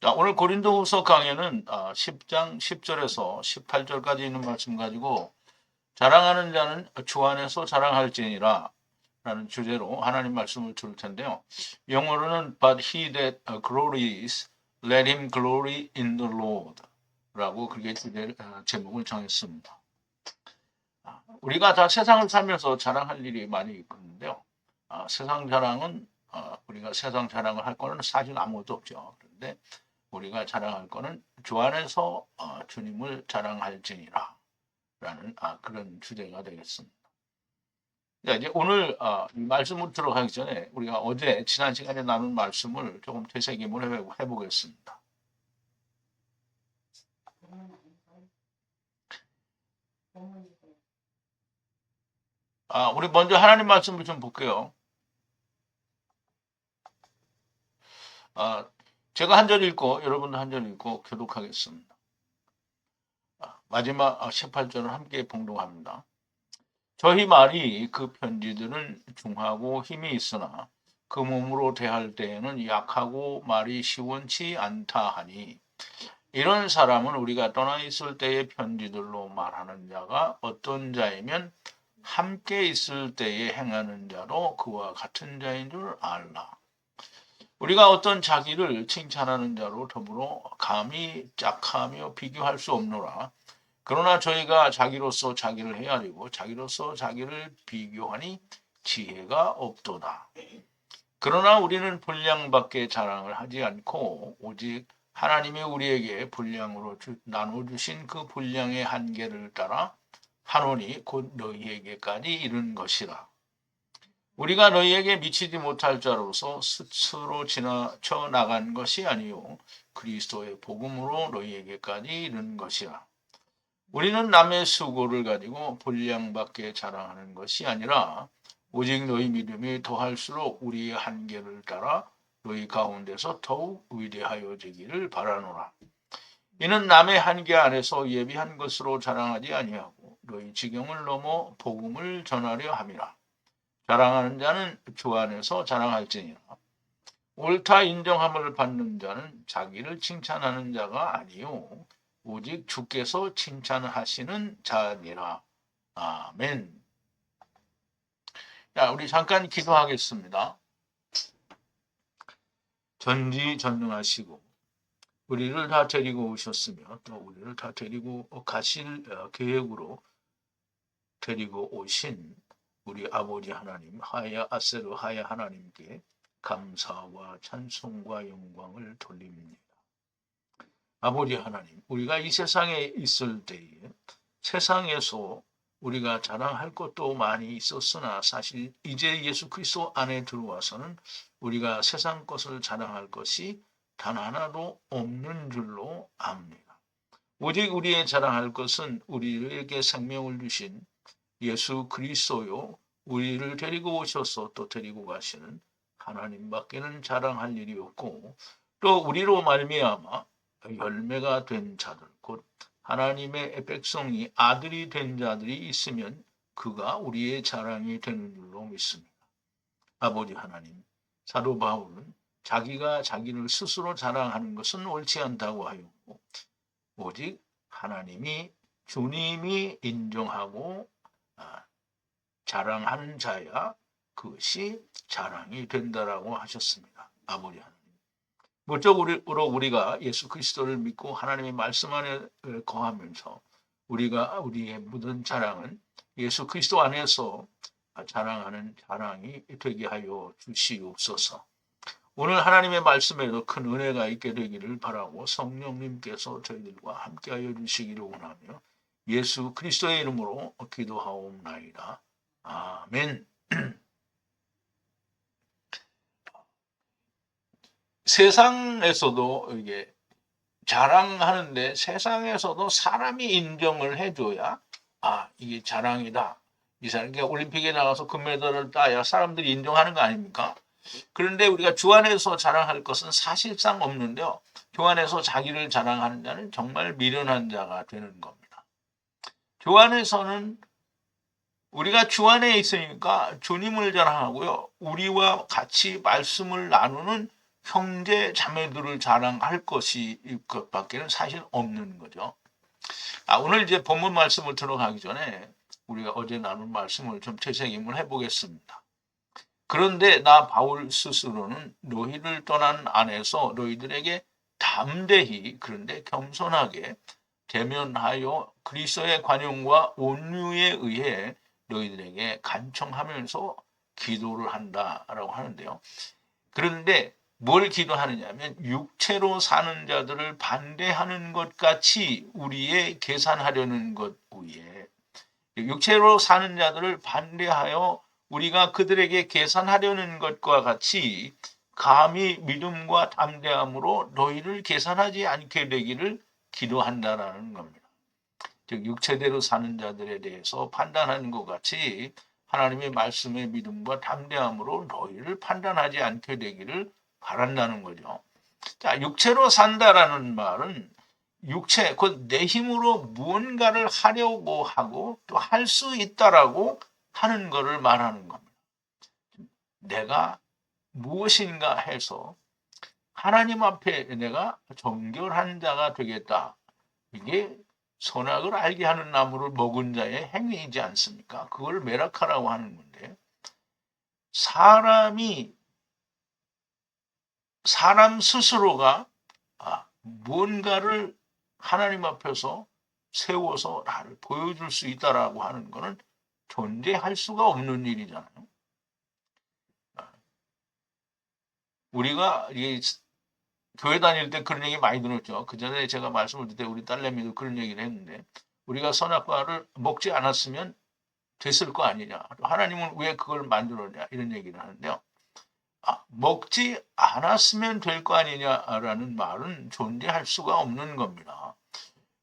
자, 오늘 고린도후서 강해는 10장 10절에서 18절까지 있는 말씀 가지고 자랑하는 자는 주 안에서 자랑할지니라 라는 주제로 하나님 말씀을 들을 텐데요. 영어로는 But he that glories, let him glory in the Lord 라고 그렇게 제목을 정했습니다. 우리가 다 세상을 살면서 자랑할 일이 많이 있는데요. 세상 자랑은 우리가 세상 자랑을 할 거는 사실 아무것도 없죠. 그런데 우리가 자랑할 거는 주 안에서 주님을 자랑할지니라 라는 그런 주제가 되겠습니다. 자, 이제 오늘 이 말씀을 들어가기 전에 우리가 어제 지난 시간에 나눈 말씀을 조금 되새김을 해보겠습니다. 우리 먼저 하나님 말씀을 좀 볼게요. 제가 한 절 읽고 여러분도 한 절 읽고 교독하겠습니다. 마지막 18절을 함께 봉독합니다. 저희 말이 그 편지들은 중하고 힘이 있으나 그 몸으로 대할 때에는 약하고 말이 시원치 않다 하니 이런 사람은 우리가 떠나 있을 때의 편지들로 말하는 자가 어떤 자이면 함께 있을 때에 행하는 자로 그와 같은 자인 줄 알라. 우리가 어떤 자기를 칭찬하는 자로 더불어 감히 짝하며 비교할 수 없노라. 그러나 저희가 자기로서 자기를 헤아리고 자기로서 자기를 비교하니 지혜가 없도다. 그러나 우리는 분량밖에 자랑을 하지 않고 오직 하나님이 우리에게 분량으로 나눠주신 그 분량의 한계를 따라 하노니 곧 너희에게까지 이른 것이라. 우리가 너희에게 미치지 못할 자로서 스스로 지나쳐 나간 것이 아니요 그리스도의 복음으로 너희에게까지 이른 것이라. 우리는 남의 수고를 가지고 분량밖에 자랑하는 것이 아니라 오직 너희 믿음이 더할수록 우리의 한계를 따라 너희 가운데서 더욱 위대하여지기를 바라노라. 이는 남의 한계 안에서 예비한 것으로 자랑하지 아니하고 너희 지경을 넘어 복음을 전하려 함이라. 자랑하는 자는 주 안에서 자랑할지니라. 옳다 인정함을 받는 자는 자기를 칭찬하는 자가 아니요 오직 주께서 칭찬하시는 자니라. 아멘. 자, 우리 잠깐 기도하겠습니다. 전지전능하시고 우리를 다 데리고 오셨으며 또 우리를 다 데리고 가실 계획으로 데리고 오신 우리 아버지 하나님 하야 아세르 하야 하나님께 감사와 찬송과 영광을 돌립니다. 아버지 하나님, 우리가 이 세상에 있을 때에 세상에서 우리가 자랑할 것도 많이 있었으나 사실 이제 예수 그리스도 안에 들어와서는 우리가 세상 것을 자랑할 것이 단 하나도 없는 줄로 압니다. 오직 우리의 자랑할 것은 우리에게 생명을 주신 예수 그리스도요, 우리를 데리고 오셔서 또 데리고 가시는 하나님밖에는 자랑할 일이 없고 또 우리로 말미암아 열매가 된 자들 곧 하나님의 백성이 아들이 된 자들이 있으면 그가 우리의 자랑이 되는 줄로 믿습니다. 아버지 하나님, 사도 바울은 자기가 자기를 스스로 자랑하는 것은 옳지 않다고 하였고 오직 하나님이 주님이 인정하고 자랑하는 자야 그것이 자랑이 된다라고 하셨습니다. 아버지 하나님. 무적으로 우리가 예수 그리스도를 믿고 하나님의 말씀 안에 거하면서 우리가 우리의 모든 자랑은 예수 그리스도 안에서 자랑하는 자랑이 되게 하여 주시옵소서. 오늘 하나님의 말씀에도 큰 은혜가 있게 되기를 바라고 성령님께서 저희들과 함께하여 주시기를 원하며 예수 그리스도의 이름으로 기도하옵나이다. 아멘. 세상에서도 이게 자랑하는데 세상에서도 사람이 인정을 해줘야 이게 자랑이다. 이 사람이 올림픽에 나가서 금메달을 따야 사람들이 인정하는 거 아닙니까? 그런데 우리가 주 안에서 자랑할 것은 사실상 없는데요. 주 안에서 자기를 자랑하는 자는 정말 미련한 자가 되는 겁니다. 주 안에서는 우리가 주 안에 있으니까 주님을 자랑하고요. 우리와 같이 말씀을 나누는 형제 자매들을 자랑할 것이 것밖에는 사실 없는 거죠. 오늘 이제 본문 말씀을 들어가기 전에 우리가 어제 나눈 말씀을 좀 되새김을 해보겠습니다. 그런데 나 바울 스스로는 너희를 떠난 안에서 너희들에게 담대히 그런데 겸손하게 대면하여 그리스도의 관용과 온유에 의해 너희들에게 간청하면서 기도를 한다라고 하는데요. 그런데 뭘 기도하느냐면 육체로 사는 자들을 반대하는 것 같이 우리의 계산하려는 것 위에 육체로 사는 자들을 반대하여 우리가 그들에게 계산하려는 것과 같이 감히 믿음과 담대함으로 너희를 계산하지 않게 되기를 기도한다라는 겁니다. 즉 육체대로 사는 자들에 대해서 판단하는 것 같이 하나님의 말씀의 믿음과 담대함으로 너희를 판단하지 않게 되기를 바란다는 거죠. 자, 육체로 산다라는 말은 육체, 곧 내 힘으로 무언가를 하려고 하고 또 할 수 있다라고 하는 것을 말하는 겁니다. 내가 무엇인가 해서 하나님 앞에 내가 정결한 자가 되겠다. 이게 선악을 알게 하는 나무를 먹은 자의 행위이지 않습니까? 그걸 메라카라고 하는 건데 사람 스스로가 무언가를 하나님 앞에서 세워서 나를 보여줄 수 있다라고 하는 것은 존재할 수가 없는 일이잖아요. 우리가 교회 다닐 때 그런 얘기 많이 들었죠. 그 전에 제가 말씀을 드릴 때 우리 딸내미도 그런 얘기를 했는데 우리가 선악과를 먹지 않았으면 됐을 거 아니냐. 하나님은 왜 그걸 만들었냐 이런 얘기를 하는데요. 먹지 않았으면 될 거 아니냐라는 말은 존재할 수가 없는 겁니다.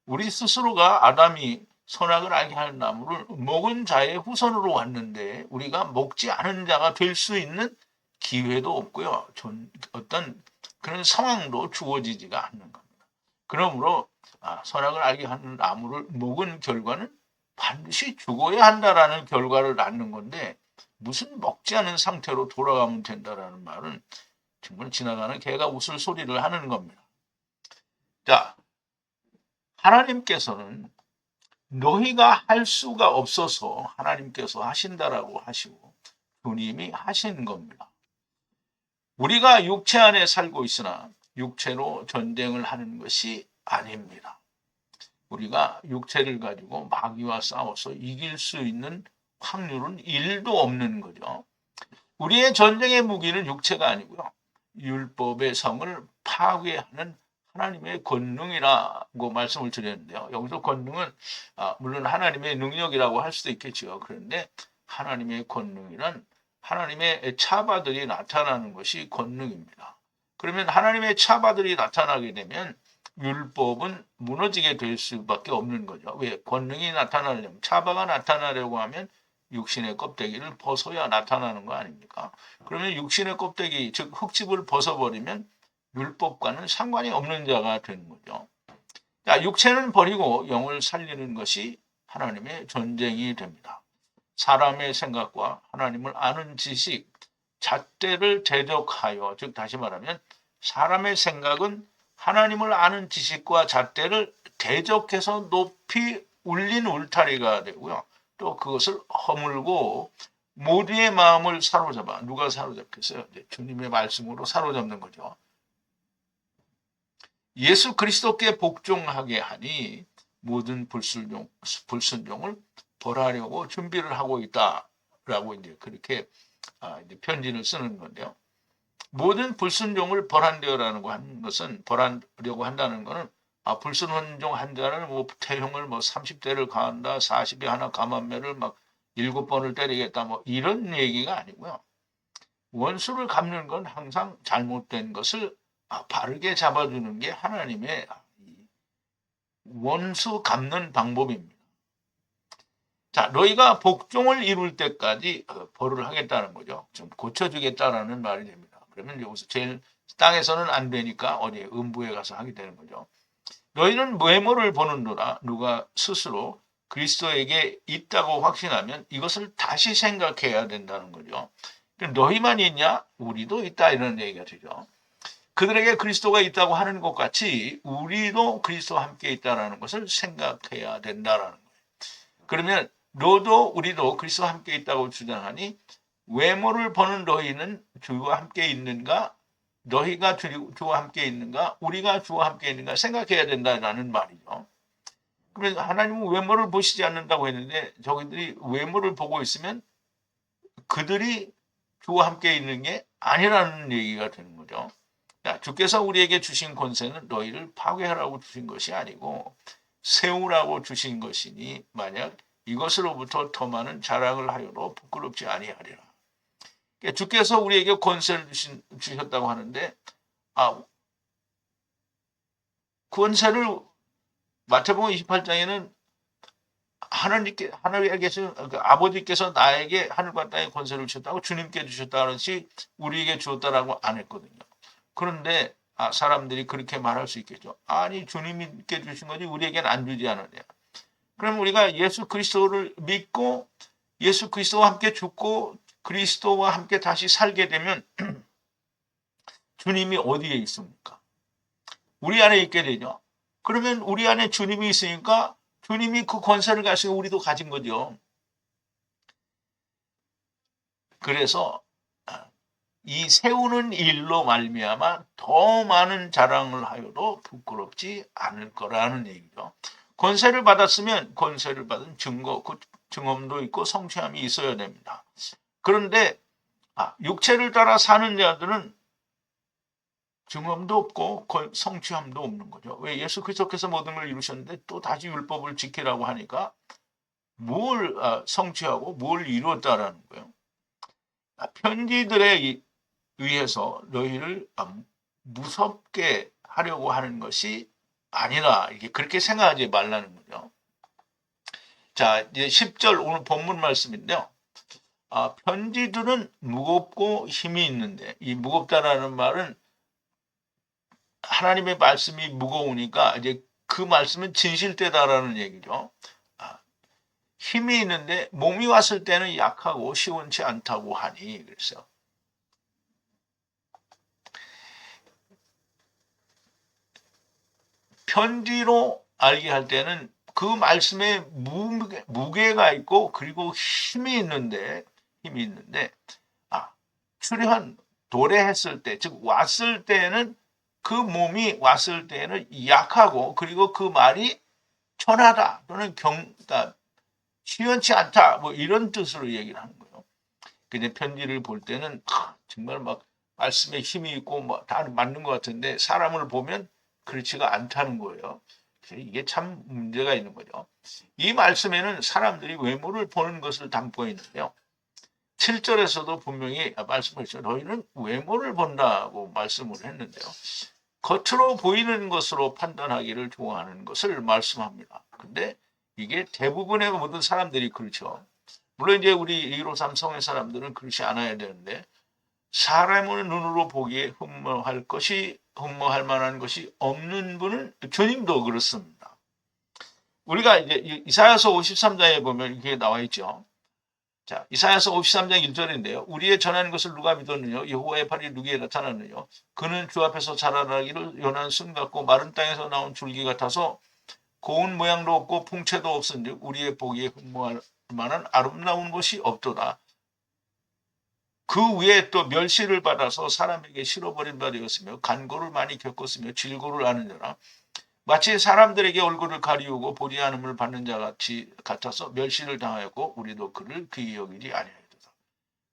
우리 스스로가 아담이 선악을 알게 하는 나무를 먹은 자의 후손으로 왔는데 우리가 먹지 않은 자가 될 수 있는 기회도 없고요. 어떤 그런 상황도 주어지지가 않는 겁니다. 그러므로 선악을 알게 하는 나무를 먹은 결과는 반드시 죽어야 한다라는 결과를 낳는 건데 무슨 먹지 않은 상태로 돌아가면 된다라는 말은 정말 지나가는 개가 웃을 소리를 하는 겁니다. 자, 하나님께서는 너희가 할 수가 없어서 하나님께서 하신다라고 하시고 주님이 하신 겁니다. 우리가 육체 안에 살고 있으나 육체로 전쟁을 하는 것이 아닙니다. 우리가 육체를 가지고 마귀와 싸워서 이길 수 있는 확률은 1도 없는 거죠. 우리의 전쟁의 무기는 육체가 아니고요. 율법의 성을 파괴하는 하나님의 권능이라고 말씀을 드렸는데요. 여기서 권능은 물론 하나님의 능력이라고 할 수도 있겠죠. 그런데 하나님의 권능이란 하나님의 차바들이 나타나는 것이 권능입니다. 그러면 하나님의 차바들이 나타나게 되면 율법은 무너지게 될 수밖에 없는 거죠. 왜? 권능이 나타나려면 차바가 나타나려고 하면 육신의 껍데기를 벗어야 나타나는 거 아닙니까? 그러면 육신의 껍데기, 즉 흙집을 벗어버리면 율법과는 상관이 없는 자가 되는 거죠. 자, 육체는 버리고 영을 살리는 것이 하나님의 전쟁이 됩니다. 사람의 생각과 하나님을 아는 지식, 잣대를 대적하여, 즉 다시 말하면 사람의 생각은 하나님을 아는 지식과 잣대를 대적해서 높이 울린 울타리가 되고요. 또 그것을 허물고 모두의 마음을 사로잡아. 누가 사로잡겠어요? 주님의 말씀으로 사로잡는 거죠. 예수 그리스도께 복종하게 하니 모든 불순종을 벌하려고 준비를 하고 있다라고 이제 그렇게 이제 편지를 쓰는 건데요. 모든 불순종을 벌한되어라는 것은 벌하려고 한다는 것은 불순종 한 자는 태형을 30대를 가한다, 40에 하나 가만매를 7번을 때리겠다, 이런 얘기가 아니고요. 원수를 갚는 건 항상 잘못된 것을 바르게 잡아주는 게 하나님의 원수 갚는 방법입니다. 자, 너희가 복종을 이룰 때까지 벌을 하겠다는 거죠. 좀 고쳐주겠다라는 말이 됩니다. 그러면 여기서 제일 땅에서는 안 되니까 어디 음부에 가서 하게 되는 거죠. 너희는 외모를 보는도다. 누가 스스로 그리스도에게 있다고 확신하면 이것을 다시 생각해야 된다는 거죠. 너희만 있냐? 우리도 있다 이런 얘기가 되죠. 그들에게 그리스도가 있다고 하는 것 같이 우리도 그리스도와 함께 있다는 것을 생각해야 된다라는 거예요. 그러면 너도 우리도 그리스도와 함께 있다고 주장하니 외모를 보는 너희는 주와 함께 있는가? 너희가 주와 함께 있는가? 우리가 주와 함께 있는가? 생각해야 된다는 말이죠. 그래서 하나님은 외모를 보시지 않는다고 했는데 저희들이 외모를 보고 있으면 그들이 주와 함께 있는 게 아니라는 얘기가 되는 거죠. 주께서 우리에게 주신 권세는 너희를 파괴하라고 주신 것이 아니고 세우라고 주신 것이니 만약 이것으로부터 더 많은 자랑을 하여도 부끄럽지 아니하리라. 그러니까 주께서 우리에게 권세를 주셨다고 하는데 권세를 마태복음 28장에는 하나님께서 아버지께서 나에게 하늘과 땅의 권세를 주셨다고 주님께 주셨다는 것이 우리에게 주었다라고 안 했거든요. 그런데 사람들이 그렇게 말할 수 있겠죠. 아니 주님께 주신 거지 우리에게는 안 주지 않았냐. 그럼 우리가 예수 그리스도를 믿고 예수 그리스도와 함께 죽고 그리스도와 함께 다시 살게 되면 주님이 어디에 있습니까? 우리 안에 있게 되죠. 그러면 우리 안에 주님이 있으니까 주님이 그 권세를 가지고 우리도 가진 거죠. 그래서 이 세우는 일로 말미암아 더 많은 자랑을 하여도 부끄럽지 않을 거라는 얘기죠. 권세를 받았으면 권세를 받은 증거, 그 증언도 있고 성취함이 있어야 됩니다. 그런데 육체를 따라 사는 자들은 증언도 없고 성취함도 없는 거죠. 왜? 예수 그리스도께서 모든 걸 이루셨는데 또 다시 율법을 지키라고 하니까 뭘 성취하고 뭘 이루었다라는 거예요. 편지들에 의해서 너희를 무섭게 하려고 하는 것이 아니라 이게 그렇게 생각하지 말라는 거죠. 자, 이제 10절 오늘 본문 말씀인데요. 편지들은 무겁고 힘이 있는데 이 무겁다라는 말은 하나님의 말씀이 무거우니까 이제 그 말씀은 진실되다라는 얘기죠. 힘이 있는데 몸이 왔을 때는 약하고 시원치 않다고 하니 그랬어요. 편지로 알게 할 때는 그 말씀에 무게가 있고 그리고 힘이 있는데 출현 도래했을 때 즉 왔을 때는 그 몸이 왔을 때는 약하고 그리고 그 말이 천하다 또는 그러니까 시원치 않다 뭐 이런 뜻으로 얘기를 하는 거예요. 근데 편지를 볼 때는 정말 막 말씀에 힘이 있고 뭐 다 맞는 것 같은데 사람을 보면 그렇지가 않다는 거예요. 이게 참 문제가 있는 거죠. 이 말씀에는 사람들이 외모를 보는 것을 담고 있는데요. 7절에서도 분명히 말씀하셨죠. 너희는 외모를 본다고 말씀을 했는데요. 겉으로 보이는 것으로 판단하기를 좋아하는 것을 말씀합니다. 근데 이게 대부분의 모든 사람들이 그렇죠. 물론 이제 우리 153 성의 사람들은 그렇지 않아야 되는데 사람의 눈으로 보기에 흠모할 만한 것이 없는 분은 주님도 그렇습니다. 우리가 이제 이사야서 53장에 보면 이게 나와 있죠. 자, 이사야서 53장 1절인데요. 우리의 전하는 것을 누가 믿었느냐? 여호와의 팔이 누구에 나타났느냐? 그는 주 앞에서 자라나기를 연한 순 같고 마른 땅에서 나온 줄기 같아서 고운 모양도 없고 풍채도 없은즉 우리의 보기에 흠모할 만한 아름다운 것이 없도다. 그 위에 또 멸시를 받아서 사람에게 실어버린 바 되었으며 간고를 많이 겪었으며 질고를 아는 자라 마치 사람들에게 얼굴을 가리우고 보지 않음을 받는 자 같아서 멸시를 당하였고 우리도 그를 귀히 여기지 아니하였도다.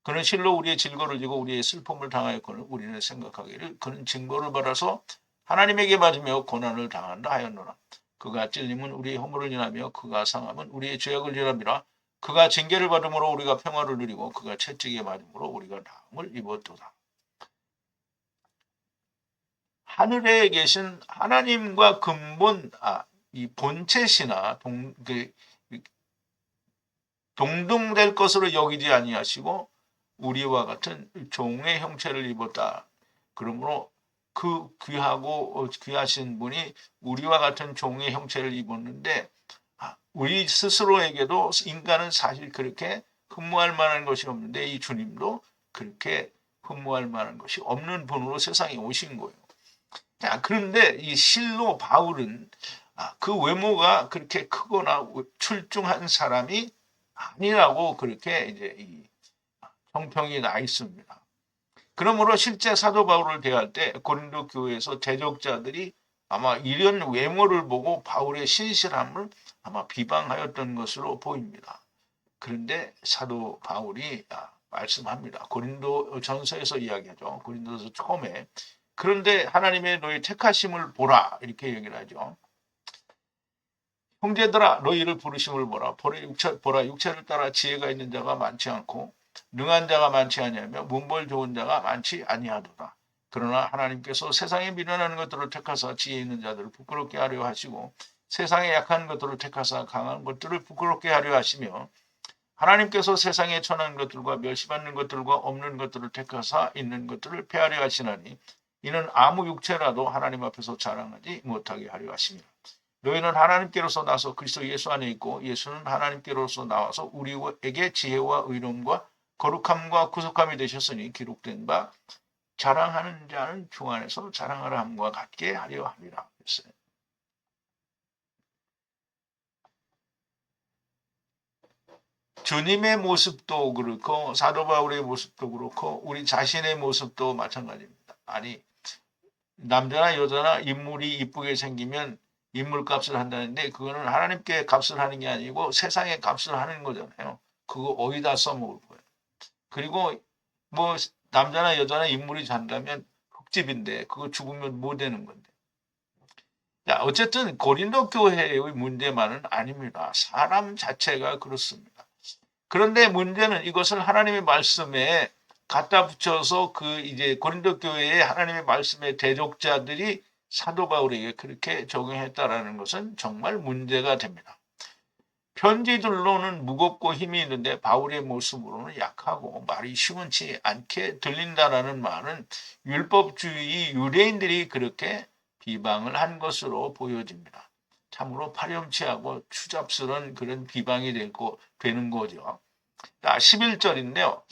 그는 실로 우리의 질고를 지고 우리의 슬픔을 당하였거늘 우리는 생각하기를 그는 징벌을 받아서 하나님에게 맞으며 고난을 당한다 하였노라. 그가 찔림은 우리의 허물을 인하며 그가 상함은 우리의 죄악을 인함이라. 그가 징계를 받음으로 우리가 평화를 누리고 그가 채찍에 맞음으로 우리가 나음을 입었도다. 하늘에 계신 하나님과 근본 이 본체시나 동등될 것으로 여기지 아니하시고 우리와 같은 종의 형체를 입었다. 그러므로 그 귀하고 귀하신 분이 우리와 같은 종의 형체를 입었는데 우리 스스로에게도 인간은 사실 그렇게 흠모할 만한 것이 없는데 이 주님도 그렇게 흠모할 만한 것이 없는 분으로 세상에 오신 거예요. 자, 그런데 이 실로 바울은 그 외모가 그렇게 크거나 출중한 사람이 아니라고 그렇게 이제 이 형평이 나 있습니다. 그러므로 실제 사도 바울을 대할 때 고린도 교회에서 대적자들이 아마 이런 외모를 보고 바울의 신실함을 아마 비방하였던 것으로 보입니다. 그런데 사도 바울이 말씀합니다. 고린도 전서에서 이야기하죠. 고린도서 처음에. 그런데 하나님의 너희 택하심을 보라 이렇게 얘기를 하죠. 형제들아 너희를 부르심을 보라. 보라 육체를 따라 지혜가 있는 자가 많지 않고 능한 자가 많지 아니하며 문벌 좋은 자가 많지 아니하도다. 그러나 하나님께서 세상에 미련하는 것들을 택하사 지혜 있는 자들을 부끄럽게 하려 하시고 세상에 약한 것들을 택하사 강한 것들을 부끄럽게 하려 하시며 하나님께서 세상에 천한 것들과 멸시받는 것들과 없는 것들을 택하사 있는 것들을 폐하려 하시나니 이는 아무 육체라도 하나님 앞에서 자랑하지 못하게 하려 하십니다. 너희는 하나님께로서 나서 그리스도 예수 안에 있고 예수는 하나님께로서 나와서 우리에게 지혜와 의로움과 거룩함과 구속함이 되셨으니 기록된 바 자랑하는 자는 주 안에서 자랑하라 함과 같게 하려 함이라 했어요. 주님의 모습도 그렇고 사도 바울의 모습도 그렇고 우리 자신의 모습도 마찬가지입니다. 아니 남자나 여자나 인물이 이쁘게 생기면 인물값을 한다는데 그거는 하나님께 값을 하는 게 아니고 세상에 값을 하는 거잖아요. 그거 어디다 써먹을 거예요. 그리고 뭐 남자나 여자나 인물이 잔다면 흙집인데 그거 죽으면 뭐 되는 건데. 자, 어쨌든 고린도 교회의 문제만은 아닙니다. 사람 자체가 그렇습니다. 그런데 문제는 이것을 하나님의 말씀에 갖다 붙여서 그 이제 고린도 교회의 하나님의 말씀의 대적자들이 사도 바울에게 그렇게 적용했다라는 것은 정말 문제가 됩니다. 편지들로는 무겁고 힘이 있는데 바울의 모습으로는 약하고 말이 시원치 않게 들린다라는 말은 율법주의 유대인들이 그렇게 비방을 한 것으로 보여집니다. 참으로 파렴치하고 추잡스러운 그런 비방이 되는 거죠. 11절인데요.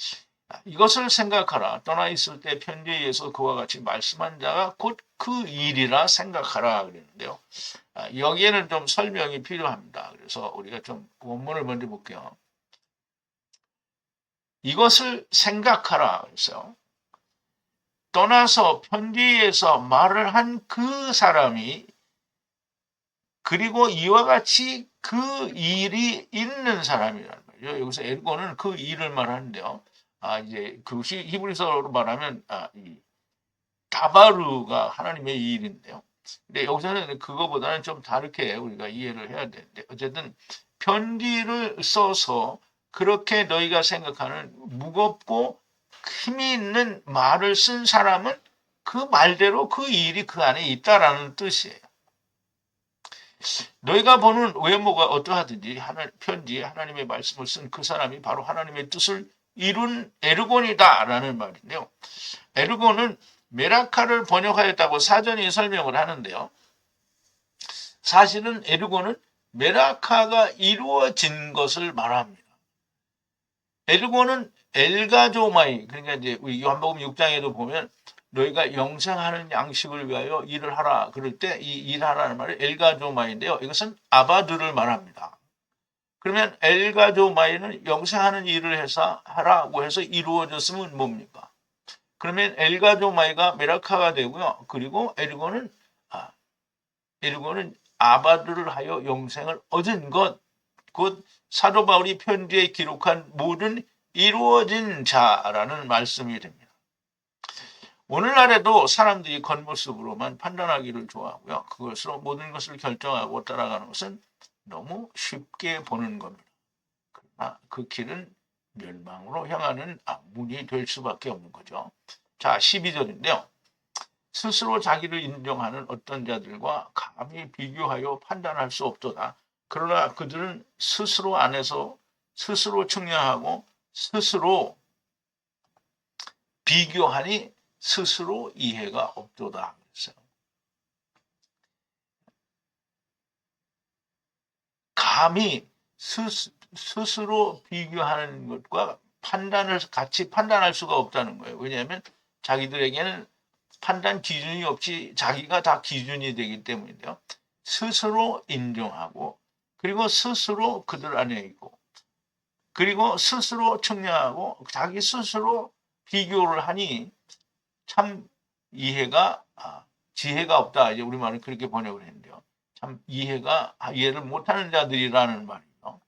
이것을 생각하라. 떠나 있을 때 편지에 의해서 그와 같이 말씀한 자가 곧 그 일이라 생각하라 그랬는데요. 여기에는 좀 설명이 필요합니다. 그래서 우리가 좀 원문을 먼저 볼게요. 이것을 생각하라 그랬어요. 떠나서 편지에서 말을 한 그 사람이 그리고 이와 같이 그 일이 있는 사람이라는 거죠. 여기서 에르고는 그 일을 말하는데요. 이제 그 히브리서로 말하면 이 다바르가 하나님의 일인데요. 근데 여기서는 그거보다는 좀 다르게 우리가 이해를 해야 되는데 어쨌든 편지를 써서 그렇게 너희가 생각하는 무겁고 힘이 있는 말을 쓴 사람은 그 말대로 그 일이 그 안에 있다라는 뜻이에요. 너희가 보는 외모가 어떠하든지 편지에 하나님의 말씀을 쓴 그 사람이 바로 하나님의 뜻을 이룬 에르곤이다라는 말인데요. 에르곤은 메라카를 번역하였다고 사전이 설명을 하는데요. 사실은 에르곤은 메라카가 이루어진 것을 말합니다. 에르곤은 엘가조마이, 그러니까 이제 요한복음 6장에도 보면 너희가 영생하는 양식을 위하여 일을 하라 그럴 때 이 일하라는 말이 엘가조마인데요. 이것은 아바드를 말합니다. 그러면 엘가조마이는 영생하는 일을 해서 하라고 해서 이루어졌으면 뭡니까? 그러면 엘가조마이가 메라카가 되고요. 그리고 에르고는 아바드를 하여 영생을 얻은 것, 곧 사도 바울이 편지에 기록한 모든 이루어진 자라는 말씀이 됩니다. 오늘날에도 사람들이 겉모습으로만 판단하기를 좋아하고요. 그것으로 모든 것을 결정하고 따라가는 것은 너무 쉽게 보는 겁니다. 그러나 그 길은 멸망으로 향하는 문이 될 수밖에 없는 거죠. 자, 12절인데요. 스스로 자기를 인정하는 어떤 자들과 감히 비교하여 판단할 수 없도다. 그러나 그들은 스스로 안에서 스스로 측량하고 스스로 비교하니 스스로 이해가 없도다. 감히 스스로 비교하는 것과 같이 판단할 수가 없다는 거예요. 왜냐하면 자기들에게는 판단 기준이 없이 자기가 다 기준이 되기 때문인데요. 스스로 인정하고 그리고 스스로 그들 안에 있고 그리고 스스로 측량하고 자기 스스로 비교를 하니 참 지혜가 없다. 이제 우리말은 그렇게 번역을 했는데요. 참 이해를 못하는 자들이라는 말이에요.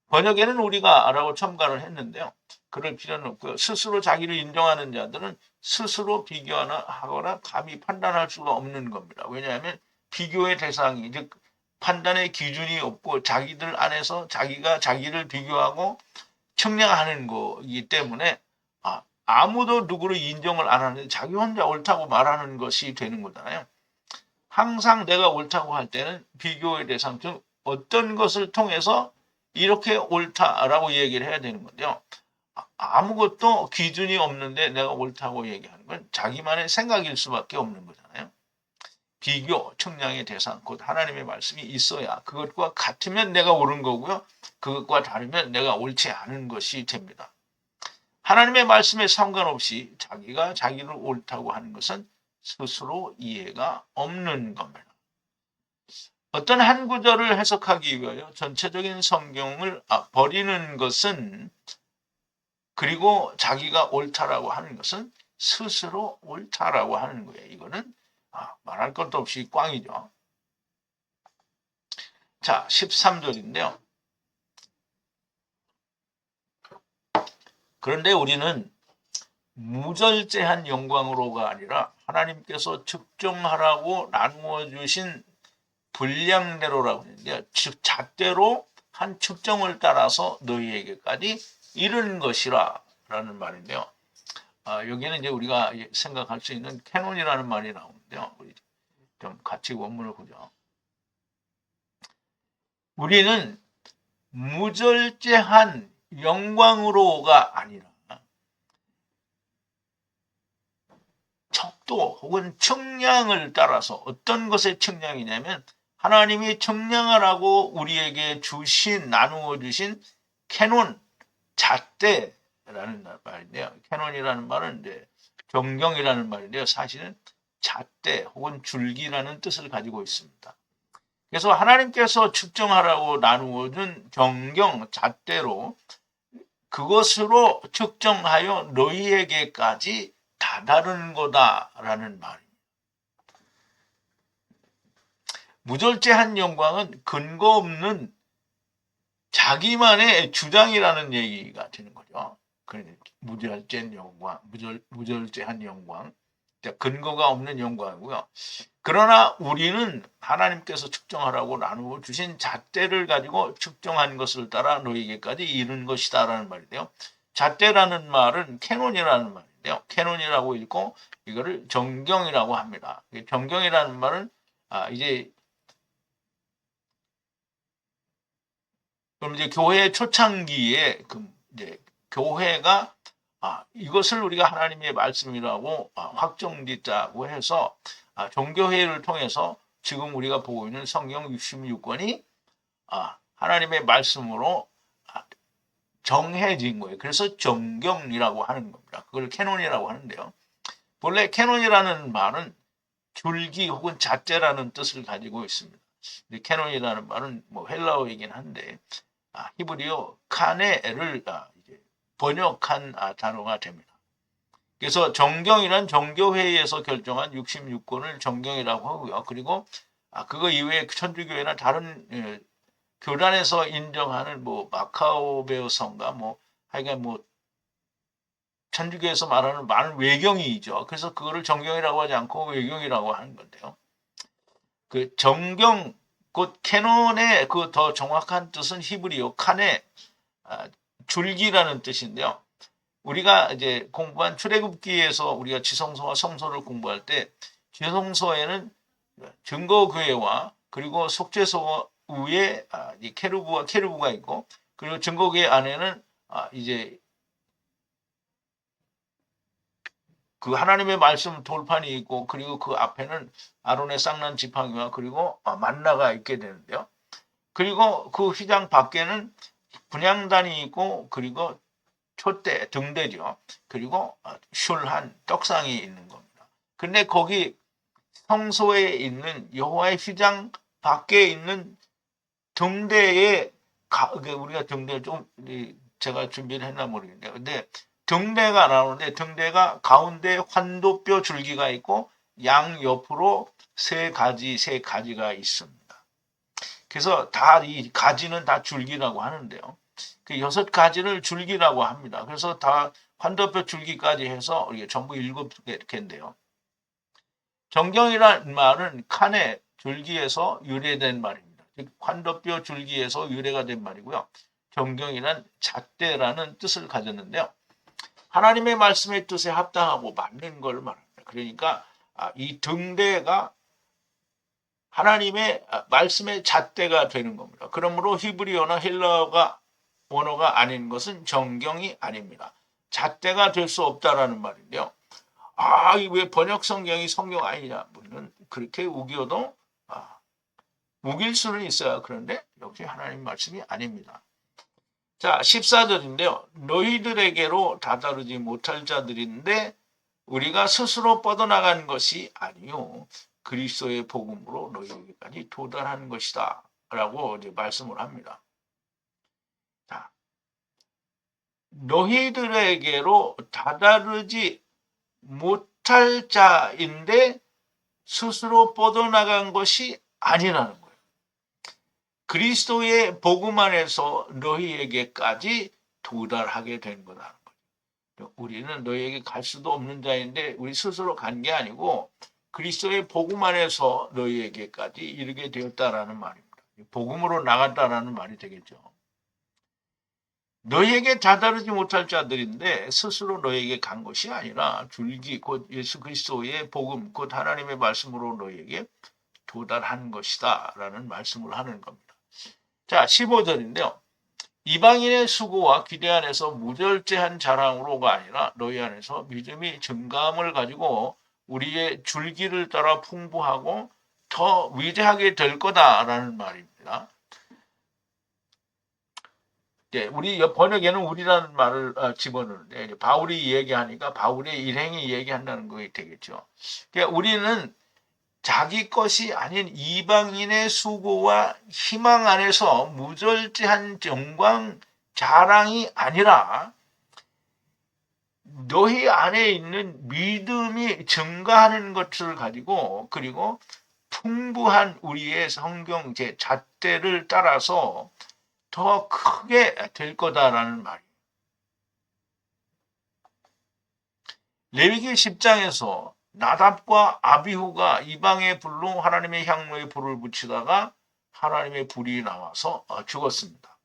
번역에는 우리가 라고 첨가를 했는데요. 그럴 필요는 없고요. 스스로 자기를 인정하는 자들은 스스로 비교하거나 감히 판단할 수가 없는 겁니다. 왜냐하면 비교의 대상이 즉 판단의 기준이 없고 자기들 안에서 자기가 자기를 비교하고 측량하는 거이기 때문에 아무도 누구를 인정을 안 하는데 자기 혼자 옳다고 말하는 것이 되는 거잖아요. 항상 내가 옳다고 할 때는 비교의 대상 중 어떤 것을 통해서 이렇게 옳다라고 얘기를 해야 되는 건데요. 아무것도 기준이 없는데 내가 옳다고 얘기하는 건 자기만의 생각일 수밖에 없는 거잖아요. 비교, 측량의 대상, 곧 하나님의 말씀이 있어야 그것과 같으면 내가 옳은 거고요. 그것과 다르면 내가 옳지 않은 것이 됩니다. 하나님의 말씀에 상관없이 자기가 자기를 옳다고 하는 것은 스스로 이해가 없는 겁니다. 어떤 한 구절을 해석하기 위하여 전체적인 성경을 버리는 것은 그리고 자기가 옳다라고 하는 것은 스스로 옳다라고 하는 거예요. 이거는 말할 것도 없이 꽝이죠. 자, 13절인데요. 그런데 우리는 무절제한 영광으로가 아니라 하나님께서 측정하라고 나누어 주신 분량대로라고 하는데요. 즉 잣대로 한 측정을 따라서 너희에게까지 이른 것이라 라는 말인데요. 여기는 이제 우리가 생각할 수 있는 캐논이라는 말이 나오는데요. 우리 좀 같이 원문을 보죠. 우리는 무절제한 영광으로가 아니라 척도 혹은 측량을 따라서 어떤 것의 측량이냐면 하나님이 측량하라고 우리에게 나누어 주신 캐논, 잣대라는 말인데요. 캐논이라는 말은 이제 정경이라는 말인데요. 사실은 잣대 혹은 줄기라는 뜻을 가지고 있습니다. 그래서 하나님께서 측정하라고 나누어 준 정경, 잣대로 그것으로 측정하여 너희에게까지 다다른 거다라는 말입니다. 무절제한 영광은 근거 없는 자기만의 주장이라는 얘기가 되는 거죠. 무절제한 영광, 무절제한 영광, 근거가 없는 영광이고요. 그러나 우리는 하나님께서 측정하라고 나누어 주신 잣대를 가지고 측정한 것을 따라 너희에게까지 이른 것이다라는 말인데요. 잣대라는 말은 캐논이라는 말인데요. 캐논이라고 읽고 이거를 정경이라고 합니다. 정경이라는 말은 이제 그럼 이제 교회 초창기에 이제 교회가 이것을 우리가 하나님의 말씀이라고 확정짓자고 해서 종교회의를 통해서 지금 우리가 보고 있는 성경 66권이 하나님의 말씀으로 정해진 거예요. 그래서 정경이라고 하는 겁니다. 그걸 캐논이라고 하는데요. 본래 캐논이라는 말은 줄기 혹은 잣대라는 뜻을 가지고 있습니다. 캐논이라는 말은 뭐 헬라어이긴 한데 히브리어 카네를 번역한 단어가 됩니다. 그래서 정경이란 정교회의에서 결정한 66권을 정경이라고 하고요. 그리고 그거 이외에 천주교회나 다른 교단에서 인정하는 뭐 마카오베오 성가 하여간 천주교에서 말하는 많은 외경이죠. 그래서 그거를 정경이라고 하지 않고 외경이라고 하는 건데요. 그 정경 곧 캐논의 그 더 정확한 뜻은 히브리어 카네 줄기라는 뜻인데요. 우리가 이제 공부한 출애굽기에서 우리가 지성소와 성소를 공부할 때 지성소에는 증거궤와 그리고 속죄소 위에 케루브가 있고 그리고 증거궤 안에는 이제 그 하나님의 말씀 돌판이 있고 그리고 그 앞에는 아론의 쌍난 지팡이와 그리고 만나가 있게 되는데요. 그리고 그 휘장 밖에는 분향단이 있고 그리고 촛대, 등대죠. 그리고 슐한 떡상이 있는 겁니다. 근데 거기 성소에 있는 여호와의 휘장 밖에 있는 등대에 우리가 등대 좀 제가 준비를 했나 모르겠는데 근데 등대가 나오는데 등대가 가운데 환도뼈 줄기가 있고 양 옆으로 세 가지가 있습니다. 그래서 다 이 가지는 다 줄기라고 하는데요. 그 6가지를 줄기라고 합니다. 그래서 다 환도뼈 줄기까지 해서 이게 전부 7개인데요. 정경이라는 말은 칸의 줄기에서 유래된 말입니다. 즉 환도뼈 줄기에서 유래가 된 말이고요. 정경이란 잣대라는 뜻을 가졌는데요. 하나님의 말씀의 뜻에 합당하고 맞는 걸 말합니다. 그러니까 이 등대가 하나님의 말씀의 잣대가 되는 겁니다. 그러므로 히브리어나 헬라어가 원어가 아닌 것은 정경이 아닙니다. 잣대가 될 수 없다라는 말인데요. 왜 번역 성경이 성경 아니냐? 물론 그렇게 우겨도 우길 수는 있어요. 그런데 역시 하나님 말씀이 아닙니다. 자, 14절인데요. 너희들에게로 다다르지 못할 자들인데 우리가 스스로 뻗어나간 것이 아니요 그리스도의 복음으로 너희에게까지 도달하는 것이다 라고 이제 말씀을 합니다. 자, 너희들에게로 다다르지 못할 자인데 스스로 뻗어나간 것이 아니라는 거예요. 그리스도의 복음 안에서 너희에게까지 도달하게 된 거라는 거죠. 우리는 너희에게 갈 수도 없는 자인데 우리 스스로 간 게 아니고 그리스도의 복음 안에서 너희에게까지 이르게 되었다라는 말입니다. 복음으로 나갔다라는 말이 되겠죠. 너희에게 다다르지 못할 자들인데 스스로 너희에게 간 것이 아니라 줄기 곧 예수 그리스도의 복음 곧 하나님의 말씀으로 너희에게 도달한 것이다 라는 말씀을 하는 겁니다. 자, 15절인데요. 이방인의 수고와 기대 안에서 무절제한 자랑으로가 아니라 너희 안에서 믿음이 증감을 가지고 우리의 줄기를 따라 풍부하고 더 위대하게 될 거다라는 말입니다. 우리 번역에는 우리라는 말을 집어넣는데 바울이 얘기하니까 바울의 일행이 얘기한다는 것이 되겠죠. 그러니까 우리는 자기 것이 아닌 이방인의 수고와 희망 안에서 무절제한 영광 자랑이 아니라 너희 안에 있는 믿음이 증가하는 것을 가지고 그리고 풍부한 우리의 성경제 잣대를 따라서 더 크게 될 거다라는 말이에요. 레위기 10장에서 나답과 아비후가 이방의 불로 하나님의 향로에 불을 붙이다가 하나님의 불이 나와서 죽었습니다.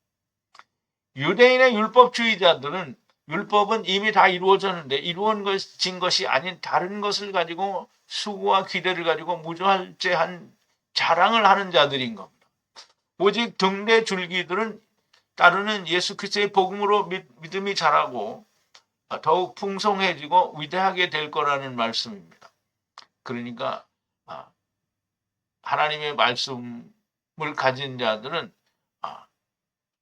유대인의 율법주의자들은 율법은 이미 다 이루어졌는데 이루어진 것이 아닌 다른 것을 가지고 수고와 기대를 가지고 무절제한 자랑을 하는 자들인 겁니다. 오직 등대 줄기들은 따르는 예수 그리스도의 복음으로 믿음이 자라고 더욱 풍성해지고 위대하게 될 거라는 말씀입니다. 그러니까 하나님의 말씀을 가진 자들은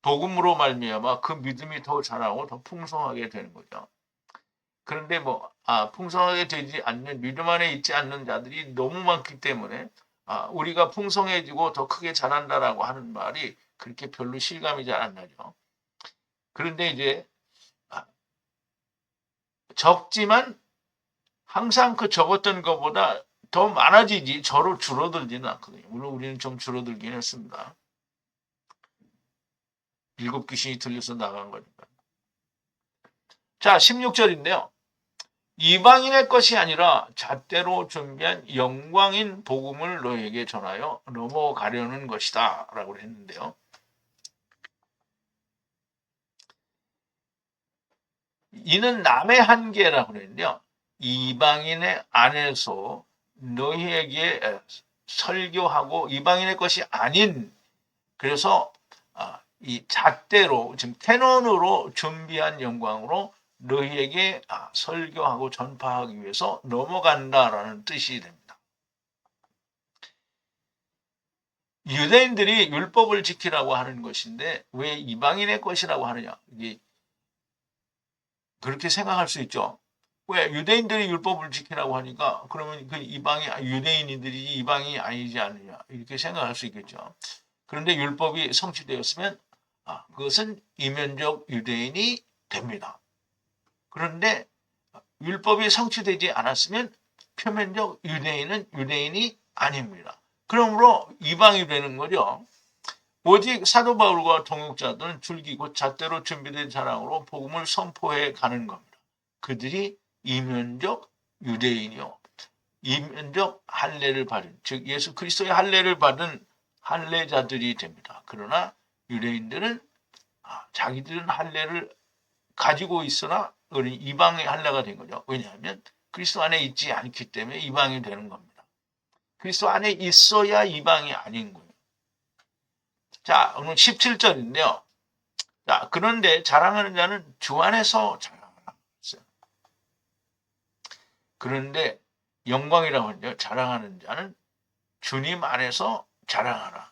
복음으로 말미암아 그 믿음이 더 자라고 더 풍성하게 되는 거죠. 그런데 풍성하게 되지 않는 믿음 안에 있지 않는 자들이 너무 많기 때문에 우리가 풍성해지고 더 크게 자란다라고 하는 말이 그렇게 별로 실감이 잘 안 나죠. 그런데 이제 적지만 항상 그 적었던 것보다 더 많아지지 저로 줄어들지는 않거든요. 물론 우리는 좀 줄어들긴 했습니다. 7 귀신이 들려서 나간 거니까. 자, 16절인데요. 이방인의 것이 아니라 잣대로 준비한 영광인 복음을 너에게 전하여 넘어가려는 것이다 라고 했는데요. 이는 남의 한계라고 그랬는데요. 이방인의 안에서 너희에게 설교하고 이방인의 것이 아닌 그래서 이 잣대로 지금 테논으로 준비한 영광으로 너희에게 설교하고 전파하기 위해서 넘어간다라는 뜻이 됩니다. 유대인들이 율법을 지키라고 하는 것인데 왜 이방인의 것이라고 하느냐? 이게 그렇게 생각할 수 있죠. 왜 유대인들이 율법을 지키라고 하니까 그러면 그 이방이 유대인들이 이방이 아니지 않느냐 이렇게 생각할 수 있겠죠. 그런데 율법이 성취되었으면 그것은 이면적 유대인이 됩니다. 그런데 율법이 성취되지 않았으면 표면적 유대인은 유대인이 아닙니다. 그러므로 이방이 되는 거죠. 오직 사도 바울과 동역자들은 줄기고 잣대로 준비된 자랑으로 복음을 선포해 가는 겁니다. 그들이 이면적 유대인이요. 이면적 할례를 받은, 즉 예수 그리스도의 할례를 받은 할례자들이 됩니다. 그러나 유대인들은 자기들은 할례를 가지고 있으나 이방의 할례가 된 거죠. 왜냐하면 그리스도 안에 있지 않기 때문에 이방이 되는 겁니다. 그리스도 안에 있어야 이방이 아닌 거예요. 자, 오늘 17절인데요. 자, 그런데 자랑하는 자는 주 안에서 자랑하라. 그런데 영광이라고 하죠. 자랑하는 자는 주님 안에서 자랑하라.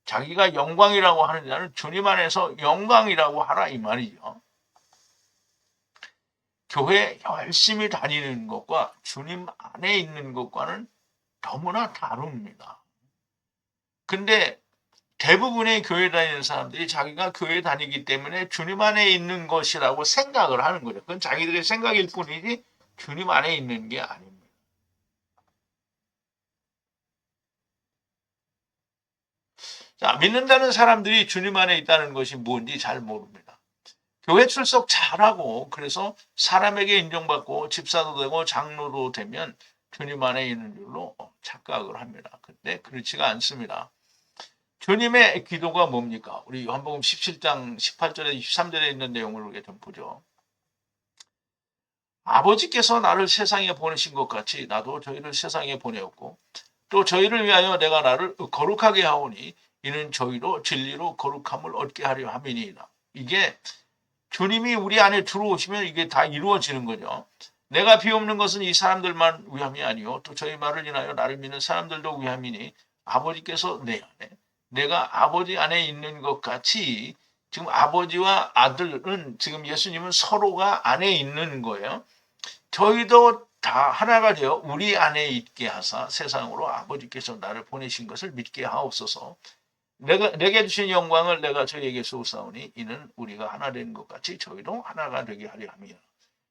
자기가 영광이라고 하는 자는 주님 안에서 영광이라고 하라 이 말이죠. 교회 열심히 다니는 것과 주님 안에 있는 것과는 너무나 다릅니다. 근데 대부분의 교회 다니는 사람들이 자기가 교회 다니기 때문에 주님 안에 있는 것이라고 생각을 하는 거죠. 그건 자기들의 생각일 뿐이지 주님 안에 있는 게 아닙니다. 자, 믿는다는 사람들이 주님 안에 있다는 것이 뭔지 잘 모릅니다. 교회 출석 잘하고 그래서 사람에게 인정받고 집사도 되고 장로도 되면 주님 안에 있는 줄로 착각을 합니다. 근데 그렇지가 않습니다. 주님의 기도가 뭡니까? 우리 요한복음 17장 18절에 23절에 있는 내용을 우리가 좀 보죠. 아버지께서 나를 세상에 보내신 것 같이 나도 저희를 세상에 보내었고 또 저희를 위하여 내가 나를 거룩하게 하오니 이는 저희로 진리로 거룩함을 얻게 하려 함이니이다. 이게 주님이 우리 안에 들어오시면 이게 다 이루어지는 거죠. 내가 비옵는 것은 이 사람들만 위함이 아니요 또 저희 말을 인하여 나를 믿는 사람들도 위함이니 아버지께서 내 안에 내가 아버지 안에 있는 것 같이 지금 아버지와 아들은 지금 예수님은 서로가 안에 있는 거예요. 저희도 다 하나가 되어 우리 안에 있게 하사 세상으로 아버지께서 나를 보내신 것을 믿게 하옵소서. 내게 주신 영광을 내가 저희에게 쏘사오니 이는 우리가 하나 된 것 같이 저희도 하나가 되게 하려 함이라.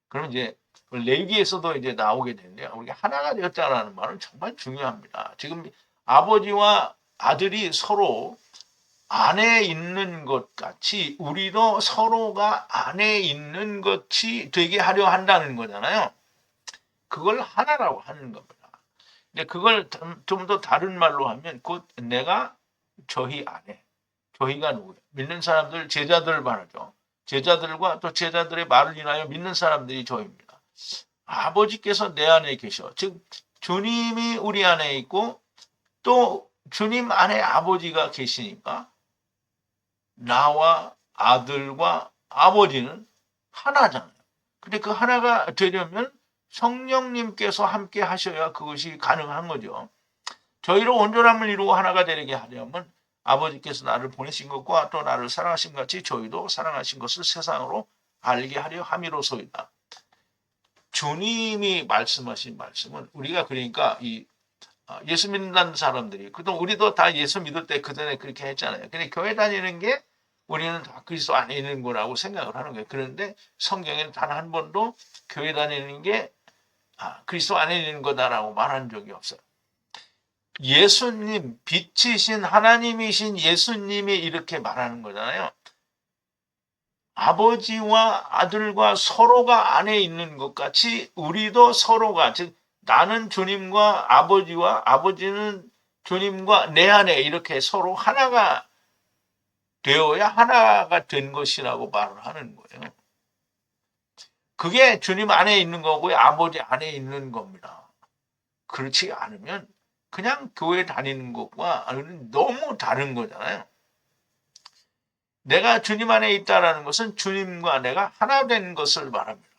그럼 이제 레위기에서도 이제 나오게 되는데 우리가 하나가 되었다라는 말은 정말 중요합니다. 지금 아버지와 아들이 서로 안에 있는 것 같이 우리도 서로가 안에 있는 것이 되게 하려 한다는 거잖아요. 그걸 하나라고 하는 겁니다. 근데 그걸 좀 더 다른 말로 하면 곧 내가 저희 안에, 저희가 누구예요? 믿는 사람들, 제자들 말하죠. 제자들과 또 제자들의 말을 인하여 믿는 사람들이 저입니다. 아버지께서 내 안에 계셔. 즉 주님이 우리 안에 있고 또 주님 안에 아버지가 계시니까 나와 아들과 아버지는 하나잖아요. 근데 그 하나가 되려면 성령님께서 함께 하셔야 그것이 가능한 거죠. 저희로 온전함을 이루고 하나가 되게 하려면 아버지께서 나를 보내신 것과 또 나를 사랑하신 같이 저희도 사랑하신 것을 세상으로 알게 하려 함이로소이다. 주님이 말씀하신 말씀은 우리가 그러니까 예수 믿는다는 사람들이 그동안 우리도 다 예수 믿을 때 그전에 그렇게 했잖아요. 근데 교회 다니는 게 우리는 다 그리스도 안에 있는 거라고 생각을 하는 거예요. 그런데 성경에는 단 한 번도 교회 다니는 게 그리스도 안에 있는 거다라고 말한 적이 없어요. 예수님, 빛이신 하나님이신 예수님이 이렇게 말하는 거잖아요. 아버지와 아들과 서로가 안에 있는 것 같이 우리도 서로가, 즉 나는 주님과 아버지와 아버지는 주님과 내 안에 이렇게 서로 하나가 되어야 하나가 된 것이라고 말을 하는 거예요. 그게 주님 안에 있는 거고요. 아버지 안에 있는 겁니다. 그렇지 않으면 그냥 교회 다니는 것과 너무 다른 거잖아요. 내가 주님 안에 있다는 것은 주님과 내가 하나 된 것을 말합니다.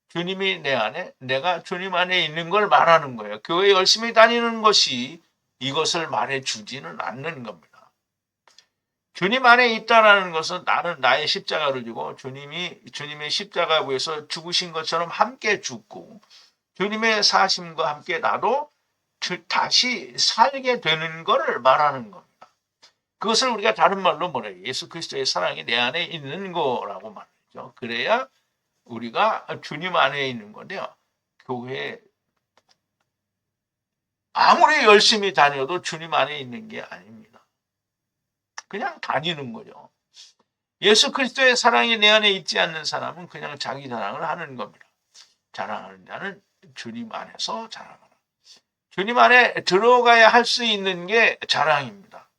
주님이 내 안에, 내가 주님 안에 있는 걸 말하는 거예요. 교회 열심히 다니는 것이 이것을 말해주지는 않는 겁니다. 주님 안에 있다라는 것은 나는 나의 십자가를 지고 주님의 십자가 위에서 죽으신 것처럼 함께 죽고 주님의 사심과 함께 나도 다시 살게 되는 것을 말하는 겁니다. 그것을 우리가 다른 말로 뭐래요? 예수 그리스도의 사랑이 내 안에 있는 거라고 말하죠. 그래야 우리가 주님 안에 있는 건데요. 교회에 아무리 열심히 다녀도 주님 안에 있는 게 아닙니다. 그냥 다니는 거죠. 예수 그리스도의 사랑이 내 안에 있지 않는 사람은 그냥 자기 자랑을 하는 겁니다. 자랑하는 자는 주님 안에서 자랑하라. 주님 안에 들어가야 할 수 있는 게 자랑입니다.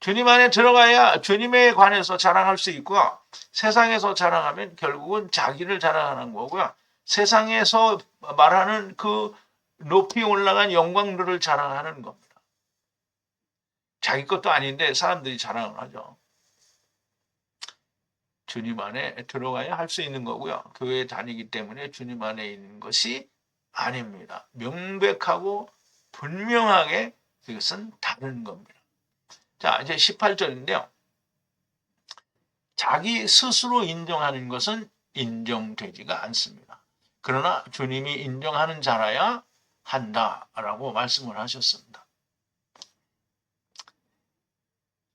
주님 안에 들어가야 주님에 관해서 자랑할 수 있고요. 세상에서 자랑하면 결국은 자기를 자랑하는 거고요. 세상에서 말하는 그 높이 올라간 영광들을 자랑하는 겁니다. 자기 것도 아닌데 사람들이 자랑을 하죠. 주님 안에 들어가야 할 수 있는 거고요. 교회에 다니기 때문에 주님 안에 있는 것이 아닙니다. 명백하고 분명하게 이것은 다른 겁니다. 자, 이제 18절인데요. 자기 스스로 인정하는 것은 인정되지가 않습니다. 그러나 주님이 인정하는 자라야 한다라고 말씀을 하셨습니다.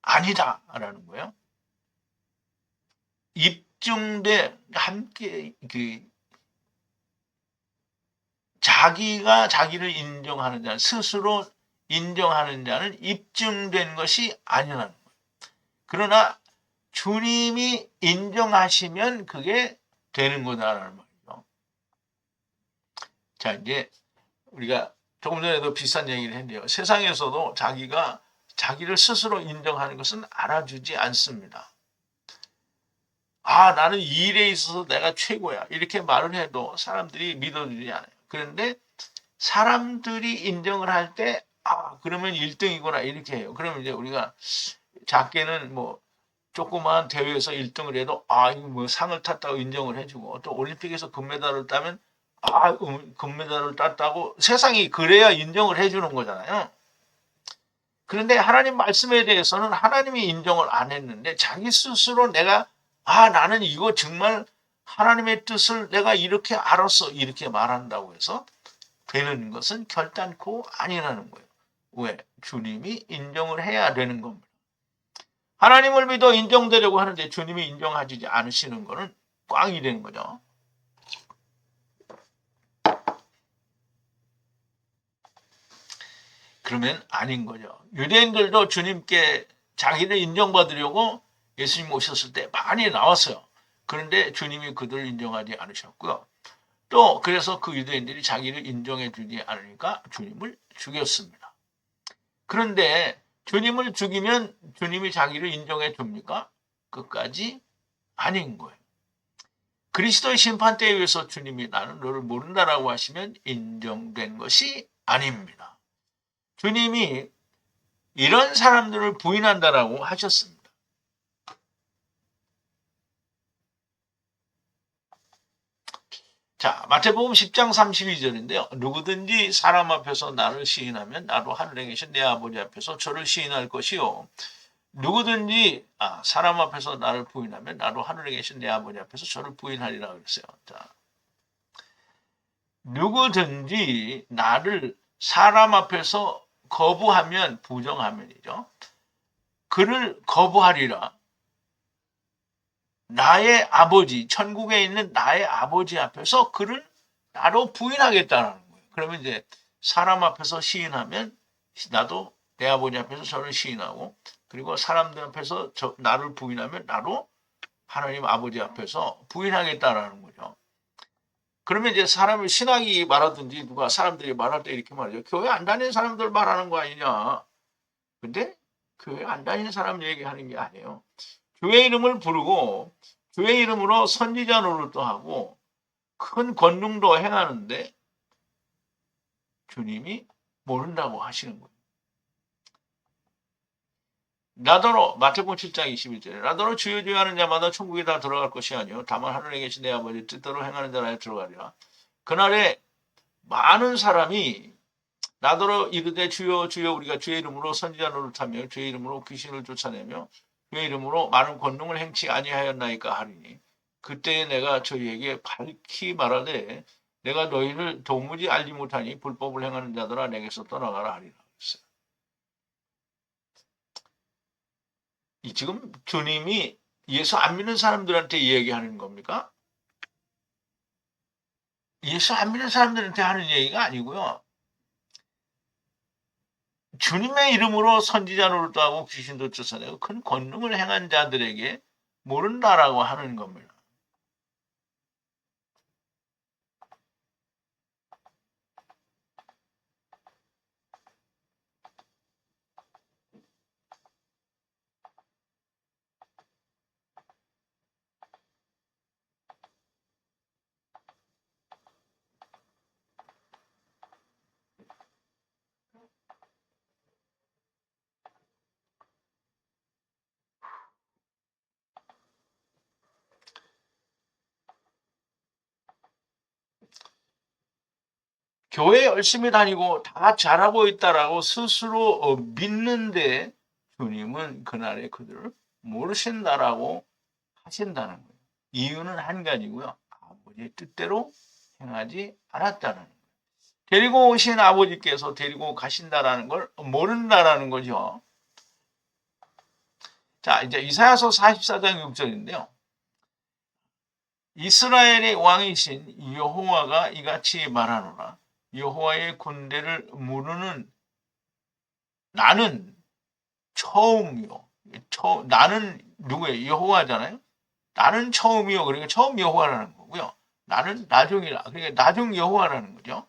아니다라는 거예요. 입증돼 함께 자기가 자기를 인정하는 자, 스스로 인정하는 자는 입증된 것이 아니라는 거예요. 그러나 주님이 인정하시면 그게 되는 거다라는 말이죠. 자, 이제 우리가 조금 전에도 비슷한 얘기를 했는데요. 세상에서도 자기가 자기를 스스로 인정하는 것은 알아주지 않습니다. 아, 나는 이 일에 있어서 내가 최고야. 이렇게 말을 해도 사람들이 믿어주지 않아요. 그런데 사람들이 인정을 할 때, 아, 그러면 1등이구나. 이렇게 해요. 그러면 이제 우리가 작게는 뭐, 조그마한 대회에서 1등을 해도, 아, 이거 뭐 상을 탔다고 인정을 해주고, 또 올림픽에서 금메달을 따면, 아, 금메달을 땄다고 세상이 그래야 인정을 해주는 거잖아요. 그런데 하나님 말씀에 대해서는 하나님이 인정을 안 했는데, 자기 스스로 내가 아, 나는 이거 정말 하나님의 뜻을 내가 이렇게 알았어. 이렇게 말한다고 해서 되는 것은 결단코 아니라는 거예요. 왜? 주님이 인정을 해야 되는 겁니다. 하나님을 믿어 인정되려고 하는데 주님이 인정하지 않으시는 것은 꽝이 되는 거죠. 그러면 아닌 거죠. 유대인들도 주님께 자기를 인정받으려고 예수님 오셨을 때 많이 나왔어요. 그런데 주님이 그들을 인정하지 않으셨고요. 또 그래서 그 유대인들이 자기를 인정해 주지 않으니까 주님을 죽였습니다. 그런데 주님을 죽이면 주님이 자기를 인정해 줍니까? 끝까지 아닌 거예요. 그리스도의 심판대에 의해서 주님이 나는 너를 모른다라고 하시면 인정된 것이 아닙니다. 주님이 이런 사람들을 부인한다라고 하셨습니다. 자, 마태복음 10장 32절인데요. 누구든지 사람 앞에서 나를 시인하면 나도 하늘에 계신 내 아버지 앞에서 저를 시인할 것이요. 누구든지 사람 앞에서 나를 부인하면 나도 하늘에 계신 내 아버지 앞에서 저를 부인하리라 그랬어요. 자, 누구든지 나를 사람 앞에서 거부하면 부정하면이죠. 그를 거부하리라. 나의 아버지, 천국에 있는 나의 아버지 앞에서 그를 나로 부인하겠다는 거예요. 그러면 이제 사람 앞에서 시인하면 나도 내 아버지 앞에서 저를 시인하고, 그리고 사람들 앞에서 나를 부인하면 나도 하나님 아버지 앞에서 부인하겠다라는 거죠. 그러면 이제 사람을 신학이 말하든지 누가 사람들이 말할 때 이렇게 말하죠. 교회 안 다니는 사람들 말하는 거 아니냐. 근데 교회 안 다니는 사람 얘기하는 게 아니에요. 교회 이름을 부르고 교회 이름으로 선지자 노릇도 하고 큰 권능도 행하는데 주님이 모른다고 하시는 거예요. 나더러 마태복음 7장 21절에 나더러 주여 주여 하는 자마다 천국에 다 들어갈 것이 아니요 다만 하늘에 계신 내 아버지 뜻대로 행하는 자라에 들어가리라. 그날에 많은 사람이 나더러 이르되 주여 주여 우리가 주의 이름으로 선지자 노릇하며 주의 이름으로 귀신을 쫓아내며 주의 이름으로 많은 권능을 행치 아니하였나이까 하리니 그때 내가 저희에게 밝히 말하되 내가 너희를 도무지 알지 못하니 불법을 행하는 자들아 내게서 떠나가라 하리라 했어요. 이 지금 주님이 예수 안 믿는 사람들한테 얘기하는 겁니까? 예수 안 믿는 사람들한테 하는 얘기가 아니고요. 주님의 이름으로 선지자 노릇도 하고 귀신도 쫓아내고 큰 권능을 행한 자들에게 모른다라고 하는 겁니다. 교회 열심히 다니고 다 잘하고 있다라고 스스로 믿는데 주님은 그날에 그들을 모르신다라고 하신다는 거예요. 이유는 한 가지고요. 아버지의 뜻대로 행하지 않았다는 거예요. 데리고 오신 아버지께서 데리고 가신다라는 걸 모른다라는 거죠. 자, 이제 이사야서 44장 6절인데요. 이스라엘의 왕이신 여호와가 이같이 말하노라. 여호와의 군대를 무르는 나는 처음이요. 나는 누구예요? 여호와잖아요. 나는 처음이요. 그러니까 처음 여호와라는 거고요. 나는 나중이라. 그러니까 나중 여호와라는 거죠.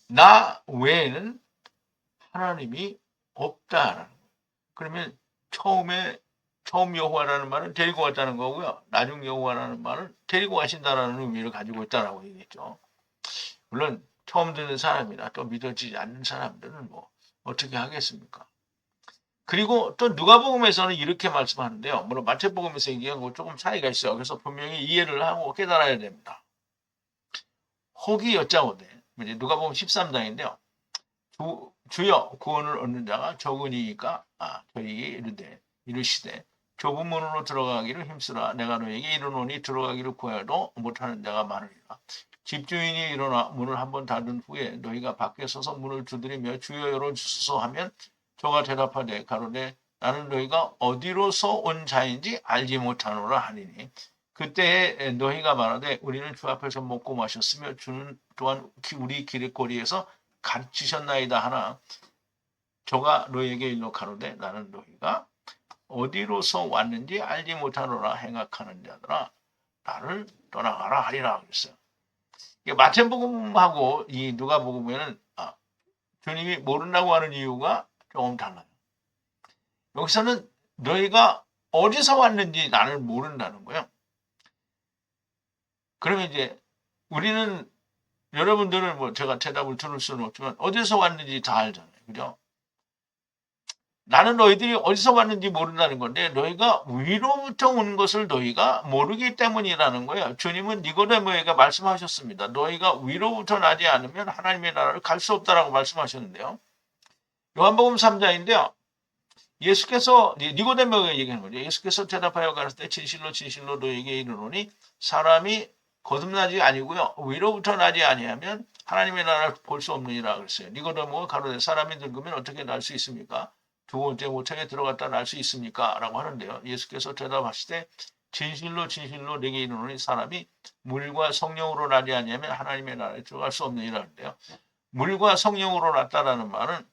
나 외에는 하나님이 없다라는 거예요. 그러면 처음 여호와라는 말은 데리고 왔다는 거고요. 나중 여호와라는 말은 데리고 가신다라는 의미를 가지고 있다라고 얘기했죠. 물론 처음 듣는 사람이나 또 믿어지지 않는 사람들은 뭐 어떻게 하겠습니까? 그리고 또 누가복음에서는 이렇게 말씀하는데요. 물론 마태복음에서 얘기한 거 조금 차이가 있어요. 그래서 분명히 이해를 하고 깨달아야 됩니다. 혹이 여짜오되 누가복음 13장인데요. 주여 구원을 얻는 자가 적으니까 저희에게 이르시되 좁은 문으로 들어가기를 힘쓰라. 내가 너에게 이르노니 들어가기를 구해도 못하는 자가 많으리라. 집주인이 일어나 문을 한번 닫은 후에 너희가 밖에 서서 문을 두드리며 주여 열어주소서 하면 저가 대답하되 가로되 나는 너희가 어디로서 온 자인지 알지 못하노라 하니니 그때 너희가 말하되 우리는 주 앞에서 먹고 마셨으며 주는 또한 우리 길거리에서 가르치셨나이다 하나 저가 너희에게 일러 가로되 나는 너희가 어디로서 왔는지 알지 못하노라 행악하는 자들아 나를 떠나가라 하리라 그랬어요. 마태복음하고 이 누가복음에는 주님이 모른다고 하는 이유가 조금 달라요. 여기서는 너희가 어디서 왔는지 나를 모른다는 거예요. 그러면 이제 우리는 여러분들은 뭐 제가 대답을 들을 수는 없지만 어디서 왔는지 다 알잖아요. 그죠? 나는 너희들이 어디서 왔는지 모른다는 건데 너희가 위로부터 온 것을 너희가 모르기 때문이라는 거예요. 주님은 니고데모에게 말씀하셨습니다. 너희가 위로부터 나지 않으면 하나님의 나라를 갈 수 없다라고 말씀하셨는데요. 요한복음 3장인데요. 예수께서 니고데모에게 얘기하는 거죠. 예수께서 대답하여 가라사대 진실로 진실로 너희에게 이르노니 사람이 거듭나지 아니고요. 위로부터 나지 아니하면 하나님의 나라를 볼 수 없느니라 그랬어요. 니고데모가 가로되 사람이 늙으면 어떻게 날 수 있습니까? 두 번째 모창에 들어갔다 날 수 있습니까? 라고 하는데요. 예수께서 대답하시되 진실로 진실로 내게 이르노니 사람이 물과 성령으로 나지 아니하면 하나님의 나라에 들어갈 수 없느니라 하는데요. 물과 성령으로 났다라는 말은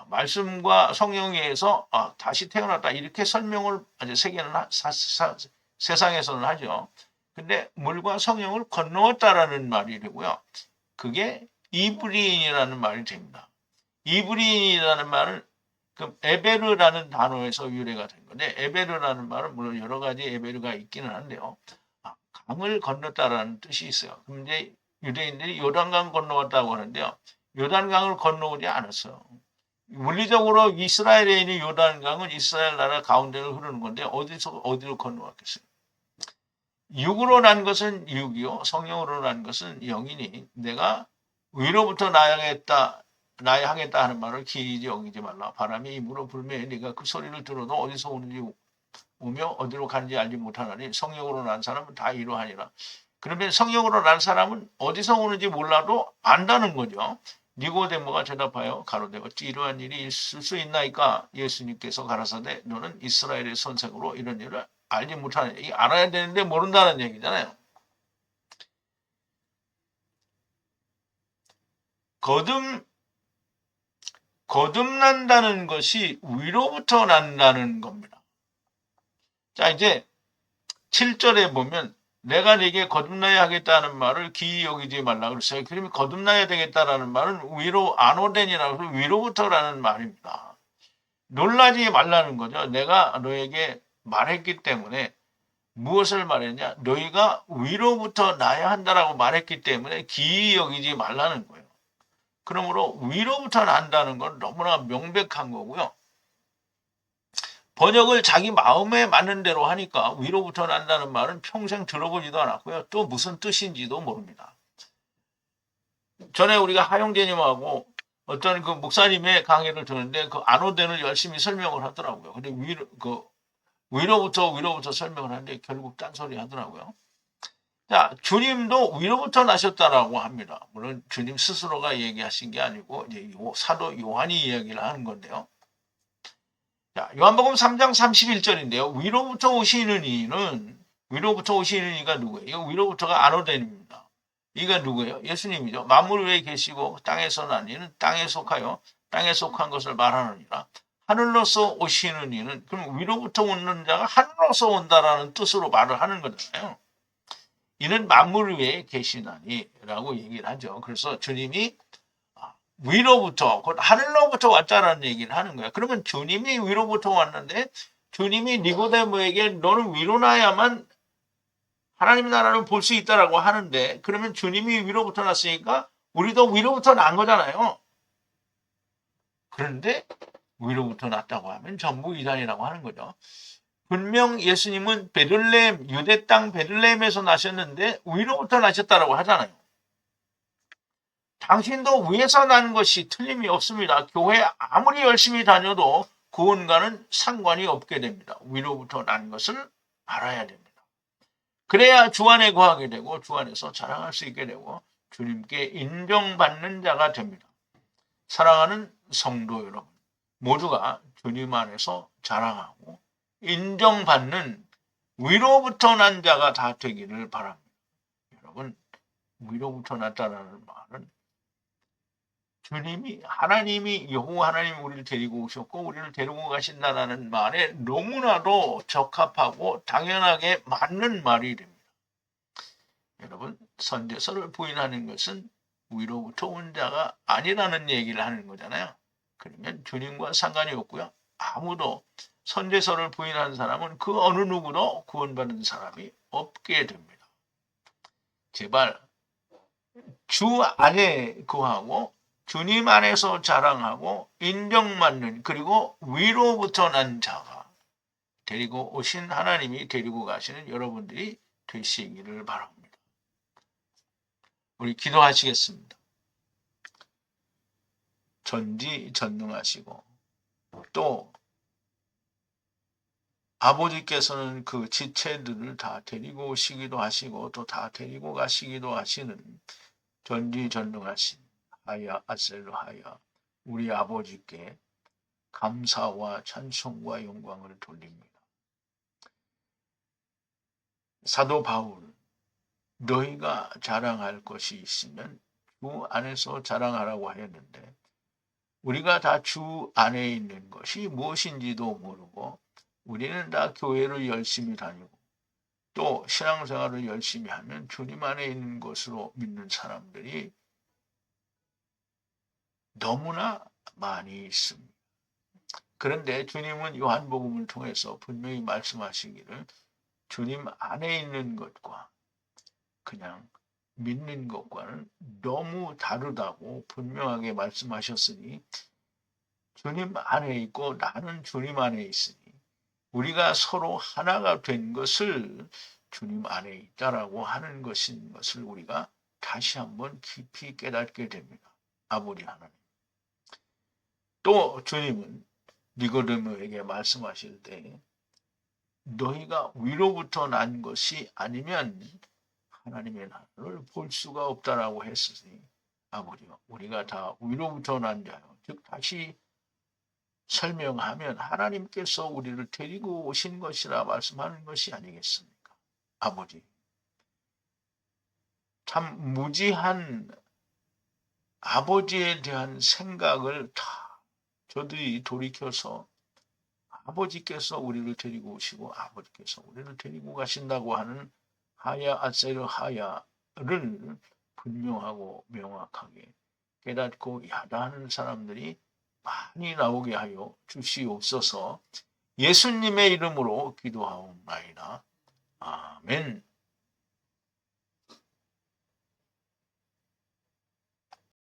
말씀과 성령에 의해서 다시 태어났다 이렇게 설명을 세상에서는 하죠. 근데 물과 성령을 건너왔다라는 말이 되고요. 그게 이브리인이라는 말이 됩니다. 이브리인이라는 말은 그 에베르라는 단어에서 유래가 된 건데 에베르라는 말은 물론 여러 가지 에베르가 있기는 한데요. 강을 건넜다라는 뜻이 있어요. 그럼 이제 유대인들이 요단강 건너왔다고 하는데요. 요단강을 건너오지 않았어요. 물리적으로 이스라엘에 있는 요단강은 이스라엘 나라 가운데를 흐르는 건데 어디로 건너왔겠어요? 육으로 난 것은 육이요 성령으로 난 것은 영이니 내가 위로부터 나야겠다 나의 하겠다 하는 말을 기이지 여기지 말라. 바람이 입으로 불매 네가 그 소리를 들어도 어디서 오며 어디로 가는지 알지 못하나니 성령으로 난 사람은 다 이러하니라. 그러면 성령으로 난 사람은 어디서 오는지 몰라도 안다는 거죠. 니고데모가 대답하여 가로되 어찌 이러한 일이 있을 수 있나이까. 예수님께서 가라사대 너는 이스라엘의 선생으로 이런 일을 알지 못하느냐. 이 알아야 되는데 모른다는 얘기잖아요. 거듭난다는 것이 위로부터 난다는 겁니다. 자, 이제 7절에 보면 내가 네게 거듭나야 하겠다는 말을 기이 여기지 말라 그랬어요. 그러면 거듭나야 되겠다라는 말은 위로 아노덴이라고 해서 위로부터라는 말입니다. 놀라지 말라는 거죠. 내가 너에게 말했기 때문에 무엇을 말했냐? 너희가 위로부터 나야 한다라고 말했기 때문에 기이 여기지 말라는 거예요. 그러므로 위로부터 난다는 건 너무나 명백한 거고요. 번역을 자기 마음에 맞는 대로 하니까 위로부터 난다는 말은 평생 들어보지도 않았고요. 또 무슨 뜻인지도 모릅니다. 전에 우리가 하영재님하고 어떤 그 목사님의 강의를 듣는데 그 안오덴을 열심히 설명을 하더라고요. 근데 위로부터 설명을 하는데 결국 딴소리 하더라고요. 자, 주님도 위로부터 나셨다라고 합니다. 물론 주님 스스로가 얘기하신 게 아니고 이제 사도 요한이 이야기를 하는 건데요. 자, 요한복음 3장 31절인데요. 위로부터 오시는 이가 누구예요? 위로부터가 아노덴입니다. 이가 누구예요? 예수님이죠. 만물 위에 계시고 땅에서 난 이는 땅에 속하여 땅에 속한 것을 말하느니라. 하늘로서 오시는 이는 그럼 위로부터 오는 자가 하늘로서 온다라는 뜻으로 말을 하는 거잖아요. 이는 만물 위에 계시나니라고 얘기를 하죠. 그래서 주님이 위로부터 곧 하늘로부터 왔다라는 얘기를 하는 거야. 그러면 주님이 위로부터 왔는데 주님이 니고데모에게 너는 위로 나야만 하나님 나라를 볼 수 있다라고 하는데 그러면 주님이 위로부터 났으니까 우리도 위로부터 난 거잖아요. 그런데 위로부터 났다고 하면 전부 이단이라고 하는 거죠. 분명 예수님은 베들레헴 유대 땅 베들레헴에서 나셨는데 위로부터 나셨다라고 하잖아요. 당신도 위에서 난 것이 틀림이 없습니다. 교회 아무리 열심히 다녀도 구원과는 상관이 없게 됩니다. 위로부터 난 것을 알아야 됩니다. 그래야 주 안에 거하게 되고 주 안에서 자랑할 수 있게 되고 주님께 인정받는 자가 됩니다. 사랑하는 성도 여러분, 모두가 주님 안에서 자랑하고 인정받는 위로부터 난 자가 다 되기를 바랍니다. 여러분, 위로부터 났다는 말은 주님이 하나님이 여호와 하나님이 우리를 데리고 오셨고 우리를 데리고 가신다는 말에 너무나도 적합하고 당연하게 맞는 말이 됩니다. 여러분, 선제서를 부인하는 것은 위로부터 온 자가 아니라는 얘기를 하는 거잖아요. 그러면 주님과 상관이 없고요. 아무도 선제서를 부인하는 사람은 그 어느 누구도 구원받는 사람이 없게 됩니다. 제발 주 안에 거하고 주님 안에서 자랑하고 인정받는 그리고 위로부터 난 자가 데리고 오신 하나님이 데리고 가시는 여러분들이 되시기를 바랍니다. 우리 기도하시겠습니다. 전지전능하시고 또 아버지께서는 그 지체들을 다 데리고 오시기도 하시고 또 다 데리고 가시기도 하시는 전지전능하신 하야 아셀로 하야 우리 아버지께 감사와 찬송과 영광을 돌립니다. 사도 바울 너희가 자랑할 것이 있으면 주 안에서 자랑하라고 하였는데 우리가 다 주 안에 있는 것이 무엇인지도 모르고 우리는 다 교회를 열심히 다니고 또 신앙생활을 열심히 하면 주님 안에 있는 것으로 믿는 사람들이 너무나 많이 있습니다. 그런데 주님은 요한복음을 통해서 분명히 말씀하시기를 주님 안에 있는 것과 그냥 믿는 것과는 너무 다르다고 분명하게 말씀하셨으니 주님 안에 있고 나는 주님 안에 있으니 우리가 서로 하나가 된 것을 주님 안에 있다라고 하는 것인 것을 우리가 다시 한번 깊이 깨닫게 됩니다. 아버지 하나님, 또 주님은 니고데모에게 말씀하실 때 너희가 위로부터 난 것이 아니면 하나님의 나라를 볼 수가 없다라고 했으니 아버지요, 우리가 다 위로부터 난 자요. 즉 다시 설명하면 하나님께서 우리를 데리고 오신 것이라 말씀하는 것이 아니겠습니까? 아버지, 참 무지한 아버지에 대한 생각을 다 저들이 돌이켜서 아버지께서 우리를 데리고 오시고 아버지께서 우리를 데리고 가신다고 하는 하야 아세르 하야를 분명하고 명확하게 깨닫고 야다하는 사람들이 많이 나오게 하여 주시옵소서. 예수님의 이름으로 기도하옵나이다. 아멘.